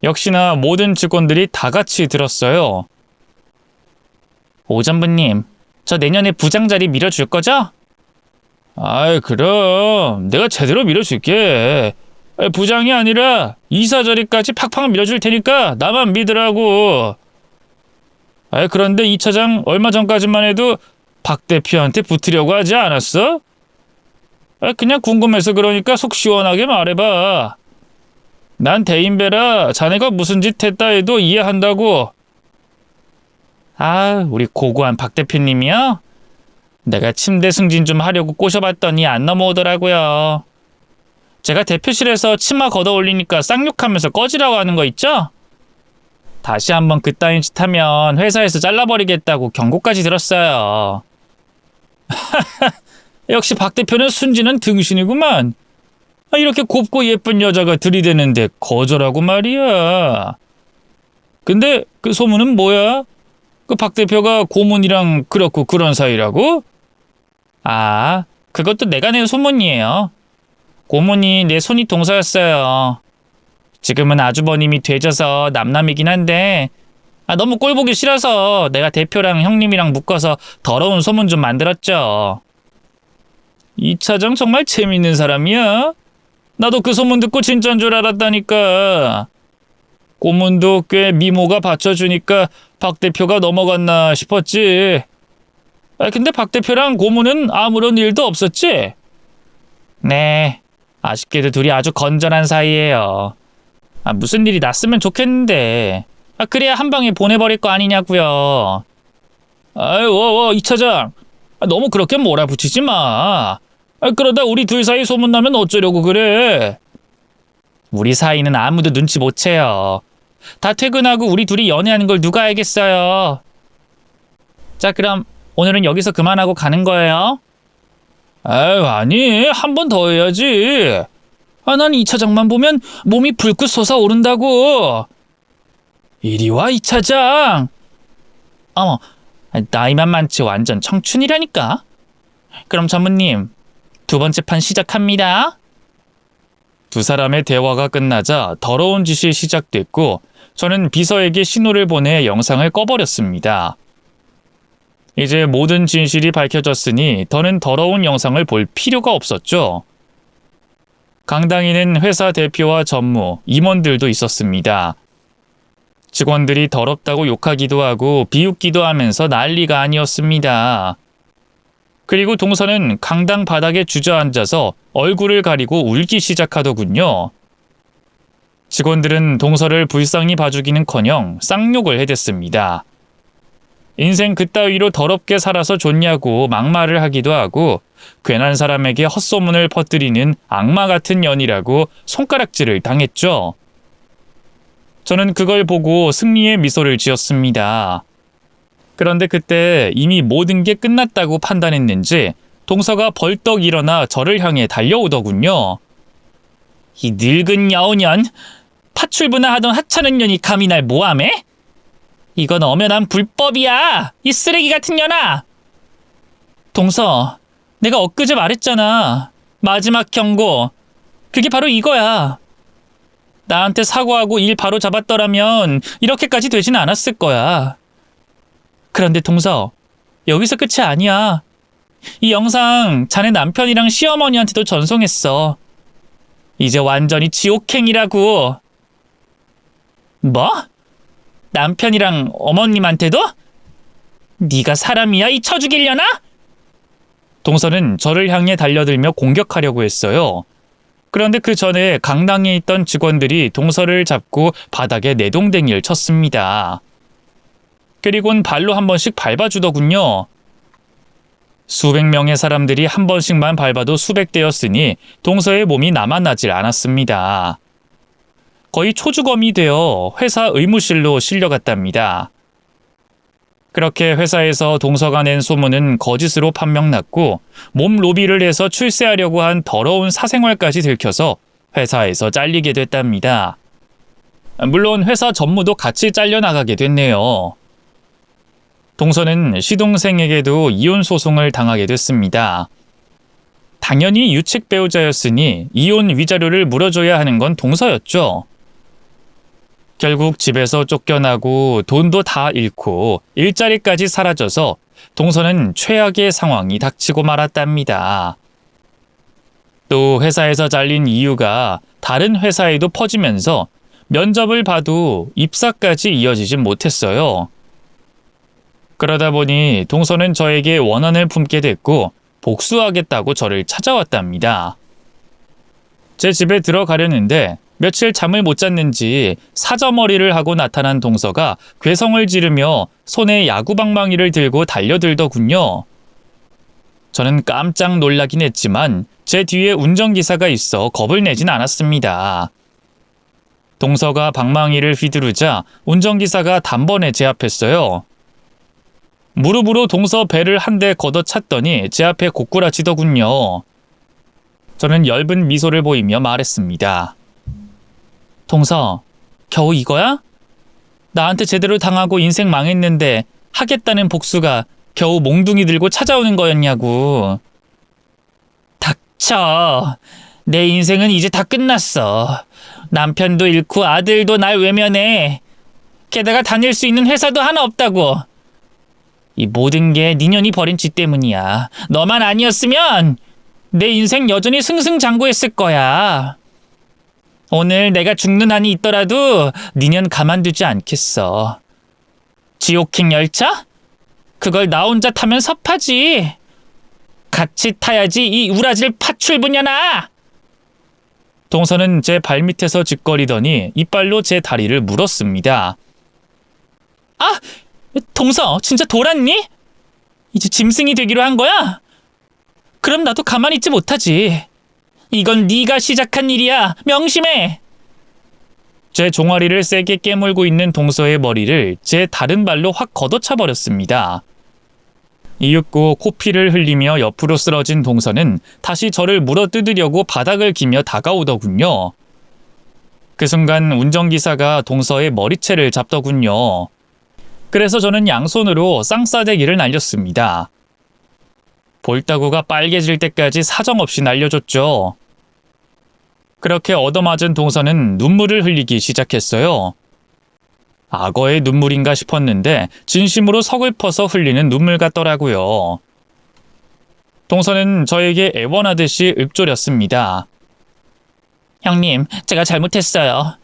역시나 모든 직원들이 다 같이 들었어요. 오 전부님, 저 내년에 부장 자리 밀어줄 거죠? 아이, 그럼 내가 제대로 밀어줄게. 부장이 아니라 이사 자리까지 팍팍 밀어줄 테니까 나만 믿으라고. 그런데 이 차장 얼마 전까지만 해도 박 대표한테 붙으려고 하지 않았어? 그냥 궁금해서 그러니까 속 시원하게 말해봐. 난 대인배라 자네가 무슨 짓 했다 해도 이해한다고. 우리 고고한 박 대표님이요? 내가 침대 승진 좀 하려고 꼬셔봤더니 안 넘어오더라고요. 제가 대표실에서 치마 걷어 올리니까 쌍욕하면서 꺼지라고 하는 거 있죠? 다시 한번 그따윈 짓 하면 회사에서 잘라버리겠다고 경고까지 들었어요. 역시 박 대표는 순진한 등신이구만. 이렇게 곱고 예쁜 여자가 들이대는데 거절하고 말이야. 근데 그 소문은 뭐야? 그 박 대표가 고문이랑 그렇고 그런 사이라고? 그것도 내가 낸 소문이에요. 고문이 내 손이 동서였어요. 지금은 아주버님이 되져서 남남이긴 한데 너무 꼴 보기 싫어서 내가 대표랑 형님이랑 묶어서 더러운 소문 좀 만들었죠. 이 차장 정말 재밌는 사람이야. 나도 그 소문 듣고 진짜인 줄 알았다니까. 고문도 꽤 미모가 받쳐주니까 박 대표가 넘어갔나 싶었지. 근데 박 대표랑 고문은 아무런 일도 없었지? 네, 아쉽게도 둘이 아주 건전한 사이예요. 무슨 일이 났으면 좋겠는데. 그래야 한 방에 보내버릴 거 아니냐고요. 이 차장. 너무 그렇게 몰아붙이지 마. 그러다 우리 둘 사이 소문나면 어쩌려고 그래. 우리 사이는 아무도 눈치 못 채요. 다 퇴근하고 우리 둘이 연애하는 걸 누가 알겠어요. 자, 그럼 오늘은 여기서 그만하고 가는 거예요? 아니, 한 번 더 해야지. 난 이 차장만 보면 몸이 불긋 솟아오른다고. 이리 와, 이 차장. 어머, 나이만 많지 완전 청춘이라니까. 그럼 전무님, 두 번째 판 시작합니다. 두 사람의 대화가 끝나자 더러운 짓이 시작됐고 저는 비서에게 신호를 보내 영상을 꺼버렸습니다. 이제 모든 진실이 밝혀졌으니 더는 더러운 영상을 볼 필요가 없었죠. 강당에는 회사 대표와 전무, 임원들도 있었습니다. 직원들이 더럽다고 욕하기도 하고 비웃기도 하면서 난리가 아니었습니다. 그리고 동서는 강당 바닥에 주저앉아서 얼굴을 가리고 울기 시작하더군요. 직원들은 동서를 불쌍히 봐주기는커녕 쌍욕을 해댔습니다. 인생 그따위로 더럽게 살아서 좋냐고 막말을 하기도 하고 괜한 사람에게 헛소문을 퍼뜨리는 악마 같은 년이라고 손가락질을 당했죠. 저는 그걸 보고 승리의 미소를 지었습니다. 그런데 그때 이미 모든 게 끝났다고 판단했는지 동서가 벌떡 일어나 저를 향해 달려오더군요. 이 늙은 여우년, 파출부나 하던 하찮은 년이 감히 날 모함해? 이건 엄연한 불법이야! 이 쓰레기 같은 년아! 동서, 내가 엊그제 말했잖아. 마지막 경고. 그게 바로 이거야. 나한테 사과하고 일 바로 잡았더라면 이렇게까지 되진 않았을 거야. 그런데 동서, 여기서 끝이 아니야. 이 영상 자네 남편이랑 시어머니한테도 전송했어. 이제 완전히 지옥행이라고. 뭐? 남편이랑 어머님한테도? 네가 사람이야, 이 쳐죽이려나? 동서는 저를 향해 달려들며 공격하려고 했어요. 그런데 그 전에 강당에 있던 직원들이 동서를 잡고 바닥에 내동댕이를 쳤습니다. 그리곤 발로 한 번씩 밟아주더군요. 수백 명의 사람들이 한 번씩만 밟아도 수백 대였으니 동서의 몸이 남아나질 않았습니다. 거의 초주검이 되어 회사 의무실로 실려갔답니다. 그렇게 회사에서 동서가 낸 소문은 거짓으로 판명났고 몸 로비를 해서 출세하려고 한 더러운 사생활까지 들켜서 회사에서 잘리게 됐답니다. 물론 회사 전무도 같이 잘려나가게 됐네요. 동서는 시동생에게도 이혼 소송을 당하게 됐습니다. 당연히 유책 배우자였으니 이혼 위자료를 물어줘야 하는 건 동서였죠. 결국 집에서 쫓겨나고 돈도 다 잃고 일자리까지 사라져서 동서는 최악의 상황이 닥치고 말았답니다. 또 회사에서 잘린 이유가 다른 회사에도 퍼지면서 면접을 봐도 입사까지 이어지지 못했어요. 그러다 보니 동서는 저에게 원한을 품게 됐고 복수하겠다고 저를 찾아왔답니다. 제 집에 들어가려는데 며칠 잠을 못 잤는지 사자머리를 하고 나타난 동서가 괴성을 지르며 손에 야구방망이를 들고 달려들더군요. 저는 깜짝 놀라긴 했지만 제 뒤에 운전기사가 있어 겁을 내진 않았습니다. 동서가 방망이를 휘두르자 운전기사가 단번에 제압했어요. 무릎으로 동서 배를 한 대 걷어찼더니 제 앞에 고꾸라지더군요. 저는 엷은 미소를 보이며 말했습니다. 동서, 겨우 이거야? 나한테 제대로 당하고 인생 망했는데 하겠다는 복수가 겨우 몽둥이 들고 찾아오는 거였냐고. 닥쳐. 내 인생은 이제 다 끝났어. 남편도 잃고 아들도 날 외면해. 게다가 다닐 수 있는 회사도 하나 없다고. 이 모든 게 니년이 벌인 짓 때문이야. 너만 아니었으면 내 인생 여전히 승승장구했을 거야. 오늘 내가 죽는 한이 있더라도 니년 가만두지 않겠어. 지옥행 열차? 그걸 나 혼자 타면 섭하지. 같이 타야지 이 우라질 파출부냐나. 동서는 제 발밑에서 짓거리더니 이빨로 제 다리를 물었습니다. 아! 동서, 진짜 돌았니? 이제 짐승이 되기로 한 거야? 그럼 나도 가만히 있지 못하지. 이건 네가 시작한 일이야. 명심해. 제 종아리를 세게 깨물고 있는 동서의 머리를 제 다른 발로 확 걷어차 버렸습니다. 이윽고 코피를 흘리며 옆으로 쓰러진 동서는 다시 저를 물어뜯으려고 바닥을 기며 다가오더군요. 그 순간 운전기사가 동서의 머리채를 잡더군요. 그래서 저는 양손으로 쌍싸대기를 날렸습니다. 볼따구가 빨개질 때까지 사정없이 날려줬죠. 그렇게 얻어맞은 동서는 눈물을 흘리기 시작했어요. 악어의 눈물인가 싶었는데 진심으로 서글퍼서 흘리는 눈물 같더라고요. 동서는 저에게 애원하듯이 읊조렸습니다. 형님, 제가 잘못했어요.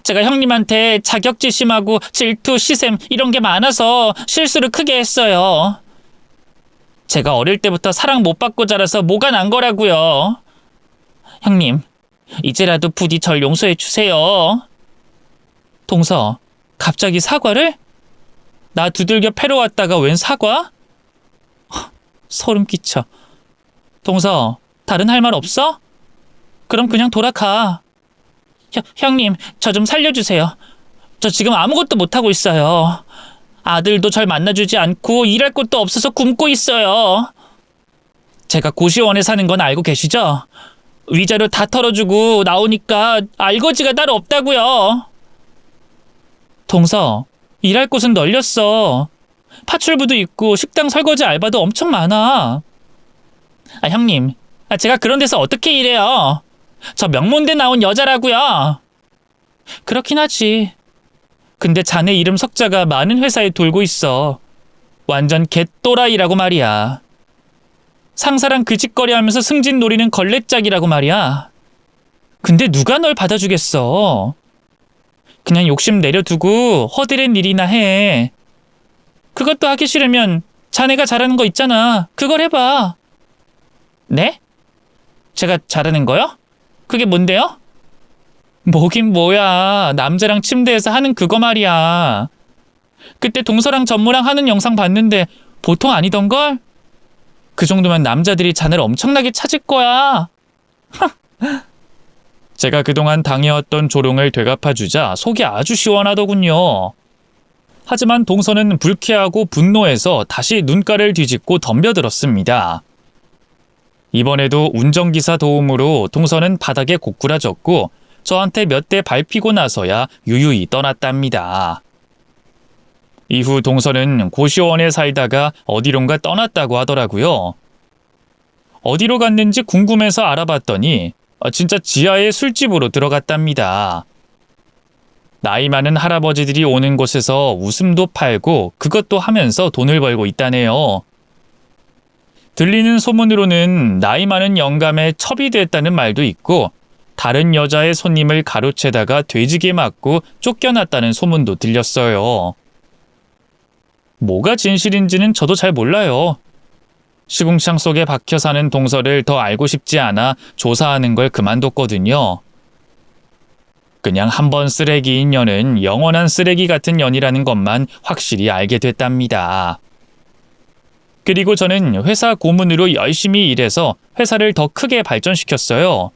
제가 형님한테 자격지심하고 질투, 시샘 이런 게 많아서 실수를 크게 했어요. 제가 어릴 때부터 사랑 못 받고 자라서 뭐가 난 거라고요. 형님, 이제라도 부디 절 용서해 주세요. 동서, 갑자기 사과를? 나 두들겨 패러 왔다가 웬 사과? 소름 끼쳐. 동서, 다른 할 말 없어? 그럼 그냥 돌아가. 형님, 저 좀 살려주세요. 저 지금 아무것도 못하고 있어요. 아들도 절 만나주지 않고 일할 곳도 없어서 굶고 있어요. 제가 고시원에 사는 건 알고 계시죠? 위자료 다 털어주고 나오니까 알거지가 따로 없다고요. 동서, 일할 곳은 널렸어. 파출부도 있고 식당 설거지 알바도 엄청 많아. 형님, 제가 그런 데서 어떻게 일해요? 저 명문대 나온 여자라고요. 그렇긴 하지. 근데 자네 이름 석자가 많은 회사에 돌고 있어. 완전 개또라이라고 말이야. 상사랑 그짓거리하면서 승진 노리는 걸레짝이라고 말이야. 근데 누가 널 받아주겠어. 그냥 욕심 내려두고 허드렛 일이나 해. 그것도 하기 싫으면 자네가 잘하는 거 있잖아. 그걸 해봐. 네? 제가 잘하는 거요? 그게 뭔데요? 뭐긴 뭐야. 남자랑 침대에서 하는 그거 말이야. 그때 동서랑 전무랑 하는 영상 봤는데 보통 아니던걸? 그 정도면 남자들이 자네를 엄청나게 찾을 거야. 제가 그동안 당해왔던 조롱을 되갚아주자 속이 아주 시원하더군요. 하지만 동서는 불쾌하고 분노해서 다시 눈가를 뒤집고 덤벼들었습니다. 이번에도 운전기사 도움으로 동서는 바닥에 고꾸라졌고 저한테 몇 대 밟히고 나서야 유유히 떠났답니다. 이후 동서는 고시원에 살다가 어디론가 떠났다고 하더라고요. 어디로 갔는지 궁금해서 알아봤더니 진짜 지하의 술집으로 들어갔답니다. 나이 많은 할아버지들이 오는 곳에서 웃음도 팔고 그것도 하면서 돈을 벌고 있다네요. 들리는 소문으로는 나이 많은 영감에 첩이 됐다는 말도 있고 다른 여자의 손님을 가로채다가 돼지게 맞고 쫓겨났다는 소문도 들렸어요. 뭐가 진실인지는 저도 잘 몰라요. 시궁창 속에 박혀 사는 동서를 더 알고 싶지 않아 조사하는 걸 그만뒀거든요. 그냥 한 번 쓰레기인 년은 영원한 쓰레기 같은 년이라는 것만 확실히 알게 됐답니다. 그리고 저는 회사 고문으로 열심히 일해서 회사를 더 크게 발전시켰어요.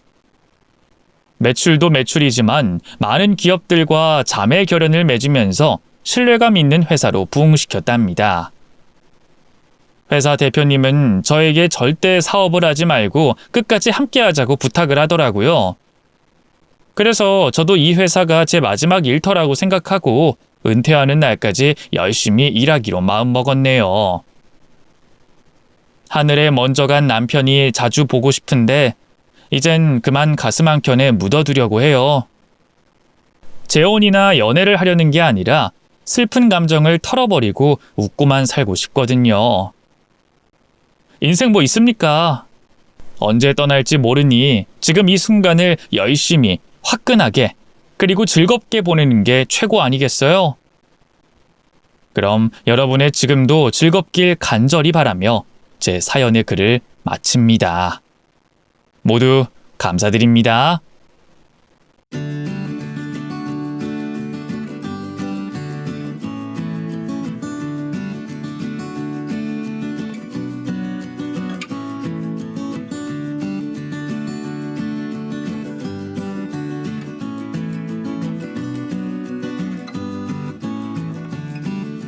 매출도 매출이지만 많은 기업들과 자매 결연을 맺으면서 신뢰감 있는 회사로 부흥시켰답니다. 회사 대표님은 저에게 절대 사업을 하지 말고 끝까지 함께하자고 부탁을 하더라고요. 그래서 저도 이 회사가 제 마지막 일터라고 생각하고 은퇴하는 날까지 열심히 일하기로 마음먹었네요. 하늘에 먼저 간 남편이 자주 보고 싶은데 이젠 그만 가슴 한켠에 묻어두려고 해요. 재혼이나 연애를 하려는 게 아니라 슬픈 감정을 털어버리고 웃고만 살고 싶거든요. 인생 뭐 있습니까? 언제 떠날지 모르니 지금 이 순간을 열심히 화끈하게 그리고 즐겁게 보내는 게 최고 아니겠어요? 그럼 여러분의 지금도 즐겁길 간절히 바라며 제 사연의 글을 마칩니다. 모두 감사드립니다.